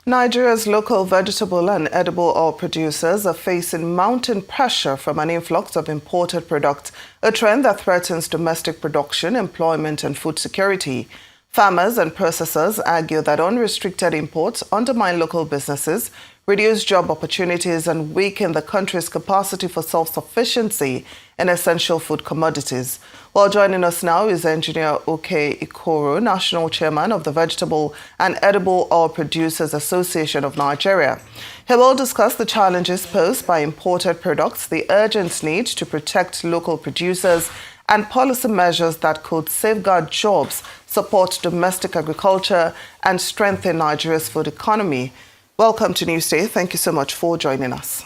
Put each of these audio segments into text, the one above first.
Nigeria's local vegetable and edible oil producers are facing mounting pressure from an influx of imported products, a trend that threatens domestic production, employment, and food security. Farmers and processors argue that unrestricted imports undermine local businesses, reduce job opportunities, and weaken the country's capacity for self-sufficiency in essential food commodities. Well, joining us now is engineer Okey, Koro, National Chairman of the Vegetable and Edible Oil Producers Association of Nigeria. He will discuss the challenges posed by imported products, the urgent need to protect local producers, and policy measures that could safeguard jobs, support domestic agriculture, and strengthen Nigeria's food economy. Welcome to Newsday. Thank you so much for joining us.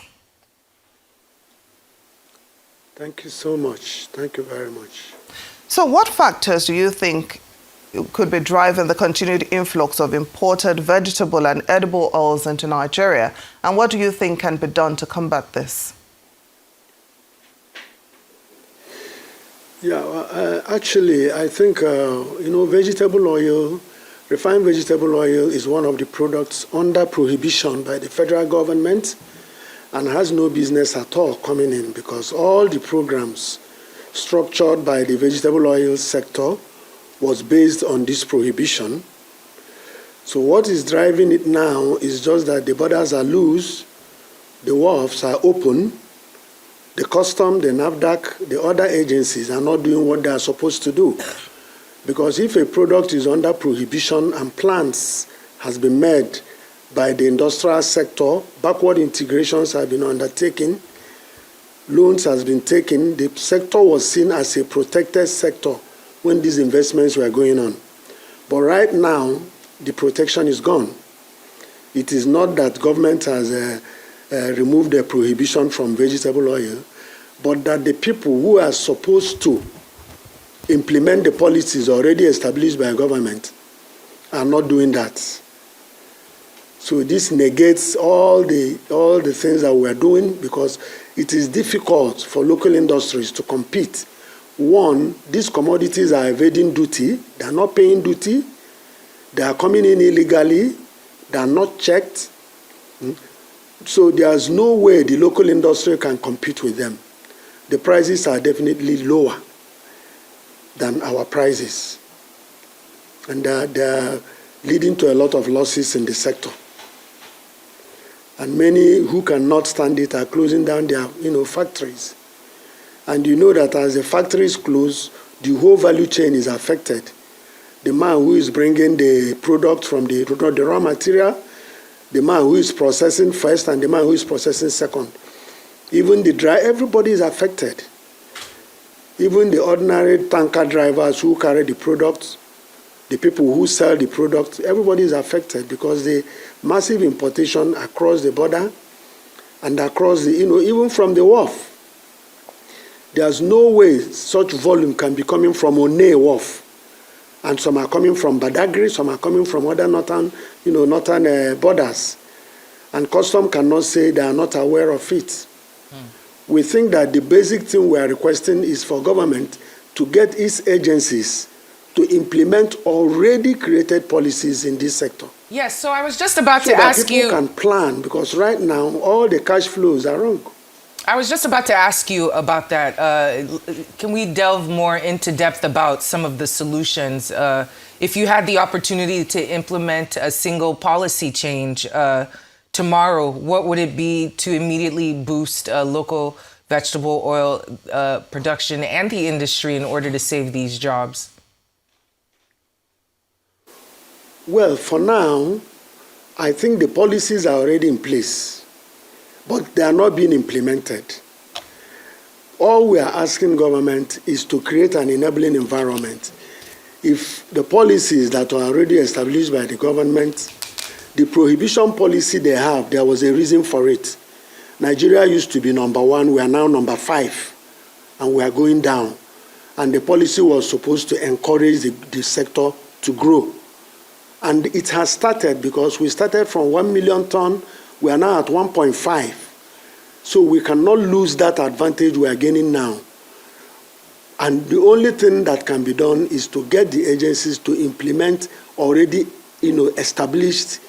Thank you so much. Thank you very much. So what factors do you think could be driving the continued influx of imported vegetable and edible oils into Nigeria? And what do you think can be done to combat this? Yeah, actually, I think, vegetable oil, refined vegetable oil is one of the products under prohibition by the federal government and has no business at all coming in because all the programs structured by the vegetable oil sector was based on this prohibition. So what is driving it now is just that the borders are loose, the wharves are open, the custom, the NAFDAC, the other agencies are not doing what they are supposed to do. Because if a product is under prohibition and plans has been made by the industrial sector, backward integrations have been undertaken, loans has been taken, the sector was seen as a protected sector when these investments were going on. But right now, the protection is gone. It is not that government has removed the prohibition from vegetable oil, but that the people who are supposed to implement the policies already established by government are not doing that. So this negates all the things that we are doing because it is difficult for local industries to compete. One, these commodities are evading duty, they are not paying duty, they are coming in illegally, they are not checked. So there's no way the local industry can compete with them. The prices are definitely lower than our prices. And they're leading to a lot of losses in the sector. And many who cannot stand it are closing down their factories. And you know that as the factories close, the whole value chain is affected. The man who is bringing the product from the raw material, the man who is processing first and the man who is processing second. Even the everybody is affected. Even the ordinary tanker drivers who carry the products, the people who sell the products, everybody is affected because the massive importation across the border and across the, even from the wharf. There's no way such volume can be coming from One wharf. And some are coming from Badagry, some are coming from other northern borders. And custom cannot say they are not aware of it. We think that the basic thing we are requesting is for government to get its agencies to implement already created policies in this sector. Yes, so I was just about to ask you. So that people can plan, because right now all the cash flows are wrong. I was just about to ask you about that. Can we delve more into depth about some of the solutions? If you had the opportunity to implement a single policy change tomorrow, what would it be to immediately boost local vegetable oil production and the industry in order to save these jobs? Well, for now, I think the policies are already in place, but they are not being implemented. All we are asking government is to create an enabling environment. If the policies that are already established by the government, the prohibition policy they have, there was a reason for it. Nigeria used to be #1, we are now #5, and we are going down. And the policy was supposed to encourage the sector to grow. And it has started because we started from 1 million ton, we are now at 1.5. So we cannot lose that advantage we are gaining now. And the only thing that can be done is to get the agencies to implement already established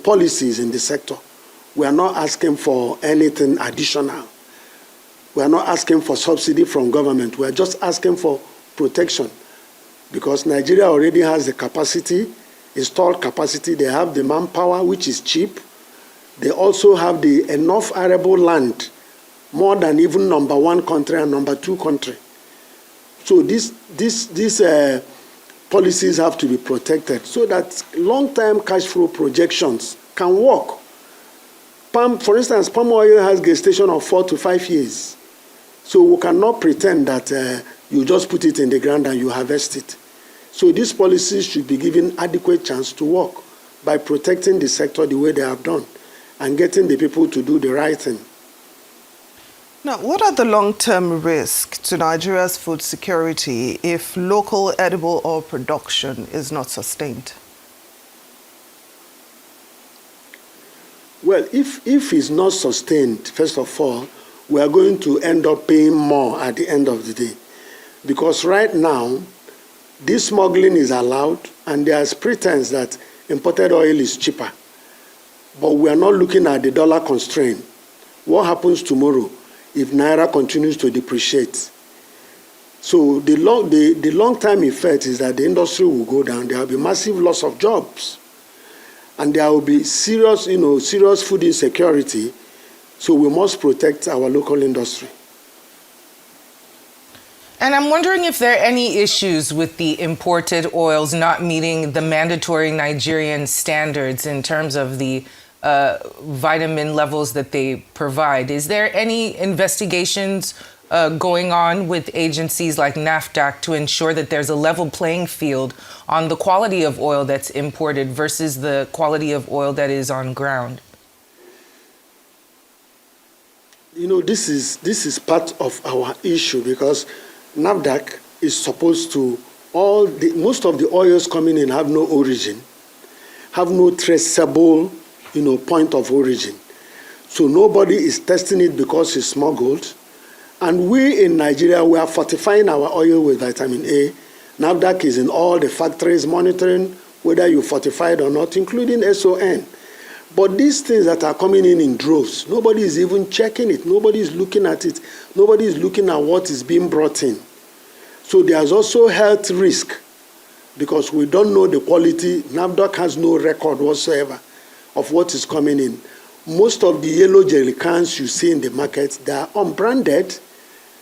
policies in the sector. We are not asking for anything additional. We are not asking for subsidy from government. We are just asking for protection, because Nigeria already has the capacity, installed capacity. They have the manpower, which is cheap. They also have the enough arable land, more than even number 1 country and number 2 country. So these policies have to be protected so that long-term cash flow projections can work. For instance, palm oil has gestation of 4 to 5 years. So we cannot pretend that you just put it in the ground and you harvest it. So these policies should be given adequate chance to work by protecting the sector the way they have done and getting the people to do the right thing. Now, what are the long-term risks to Nigeria's food security if local edible oil production is not sustained? Well, if it's not sustained, first of all, we are going to end up paying more at the end of the day. Because right now, this smuggling is allowed, and there's pretense that imported oil is cheaper. But we are not looking at the dollar constraint. What happens tomorrow if Naira continues to depreciate? So the long-term effect is that the industry will go down. There will be massive loss of jobs. And there will be serious food insecurity. So we must protect our local industry. And I'm wondering if there are any issues with the imported oils not meeting the mandatory Nigerian standards in terms of the vitamin levels that they provide. Is there any investigations going on with agencies like NAFDAC to ensure that there's a level playing field on the quality of oil that's imported versus the quality of oil that is on ground? This is part of our issue, because NAFDAC is supposed to, most of the oils coming in have no origin, have no traceable, point of origin. So nobody is testing it because it's smuggled. And we in Nigeria, we are fortifying our oil with vitamin A. NAFDAC is in all the factories monitoring whether you fortify it or not, including SON. But these things that are coming in droves, nobody is even checking it. Nobody is looking at it. Nobody is looking at what is being brought in. So there's also health risk, because we don't know the quality. NAFDAC has no record whatsoever of what is coming in. Most of the yellow jerry cans you see in the market, they are unbranded.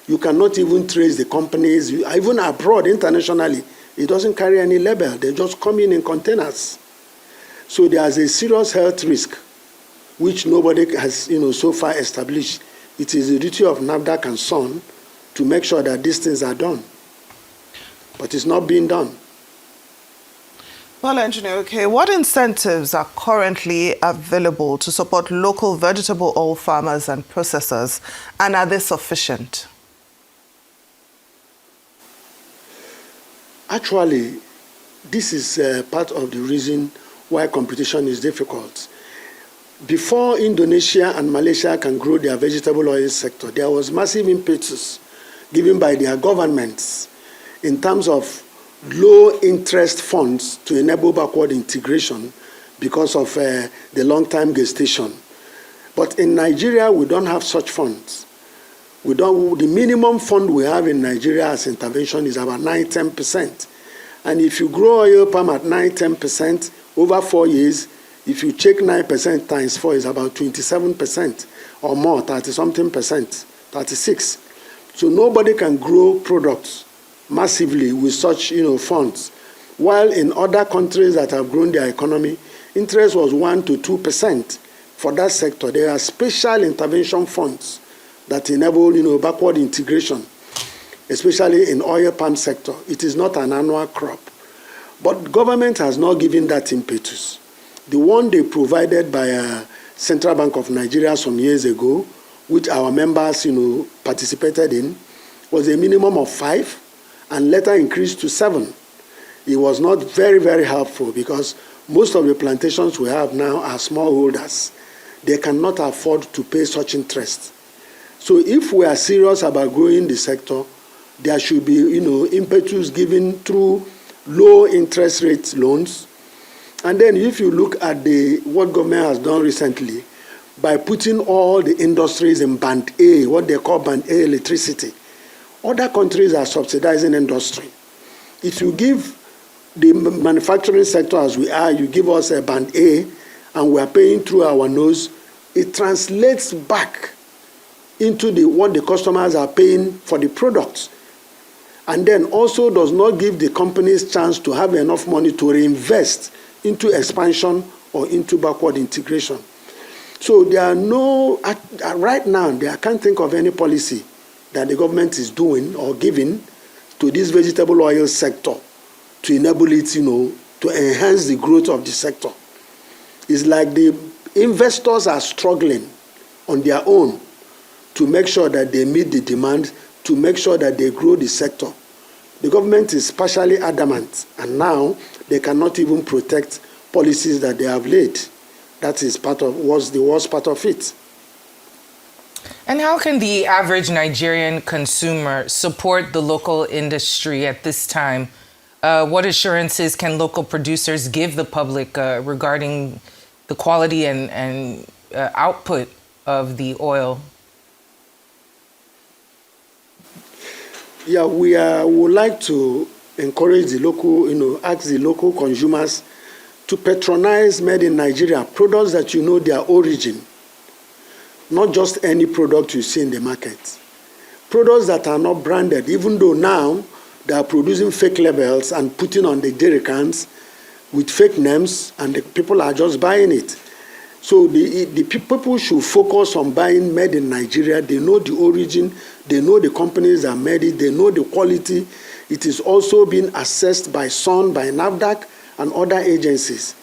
You cannot even trace the companies. Even abroad, internationally, it doesn't carry any label. They just come in containers. So there's a serious health risk, which nobody has, so far established. It is the duty of NAFDAC and SON to make sure that these things are done. But it's not being done. Well, Engineer Okey, what incentives are currently available to support local vegetable oil farmers and processors, and are they sufficient? Actually, this is part of the reason why competition is difficult. Before Indonesia and Malaysia can grow their vegetable oil sector, there was massive impetus given by their governments in terms of low interest funds to enable backward integration because of the long-time gestation. But in Nigeria, we don't have such funds. The minimum fund we have in Nigeria as intervention is about 9-10%. And if you grow oil palm at 9-10% over 4 years, if you check 9% times 4 is about 27% or more, 30-something percent, 36. So nobody can grow products massively with such funds. While in other countries that have grown their economy, interest was 1 to 2% for that sector. There are special intervention funds that enable backward integration, especially in oil palm sector. It is not an annual crop. But government has not given that impetus. The one they provided by Central Bank of Nigeria some years ago, which our members participated in, was a minimum of 5 and later increased to 7. It was not very, very helpful, because most of the plantations we have now are smallholders. They cannot afford to pay such interest. So if we are serious about growing the sector, there should be impetus given through low interest rate loans And then if you look at what government has done recently, by putting all the industries in Band A, what they call Band A electricity, other countries are subsidizing industry. If you give the manufacturing sector as we are, you give us a Band A, and we are paying through our nose, it translates back into what the customers are paying for the products. And then also does not give the companies chance to have enough money to reinvest into expansion or into backward integration. So there are no, right now, I can't think of any policy that the government is doing or giving to this vegetable oil sector to enable it, to enhance the growth of the sector. It's like the investors are struggling on their own to make sure that they meet the demand, to make sure that they grow the sector. The government is partially adamant, and now they cannot even protect policies that they have laid. That is was the worst part of it. And how can the average Nigerian consumer support the local industry at this time? What assurances can local producers give the public regarding the quality and output of the oil? Yeah, we would like to encourage the local, ask the local consumers to patronize made in Nigeria products that their origin, not just any product you see in the market. Products that are not branded, even though now they are producing fake labels and putting on the jerry cans with fake names, and the people are just buying it. So the people should focus on buying made in Nigeria. They know the origin, they know the companies that made it, they know the quality. It is also being assessed by SON, by NAFDAC, and other agencies.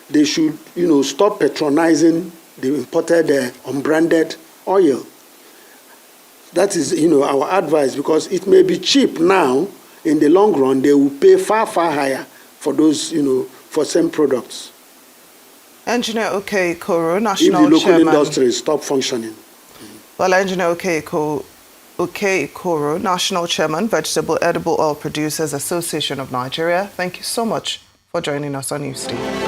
They should, stop patronizing the imported unbranded oil. That is, our advice, because it may be cheap now. In the long run, they will pay far, far higher for those, for same products. Engineer Okey Koro, National If the local Chairman. industries stop functioning. Well, Engineer Okey Koro, National Chairman, Vegetable Edible Oil Producers Association of Nigeria, thank you so much for joining us on Newsday.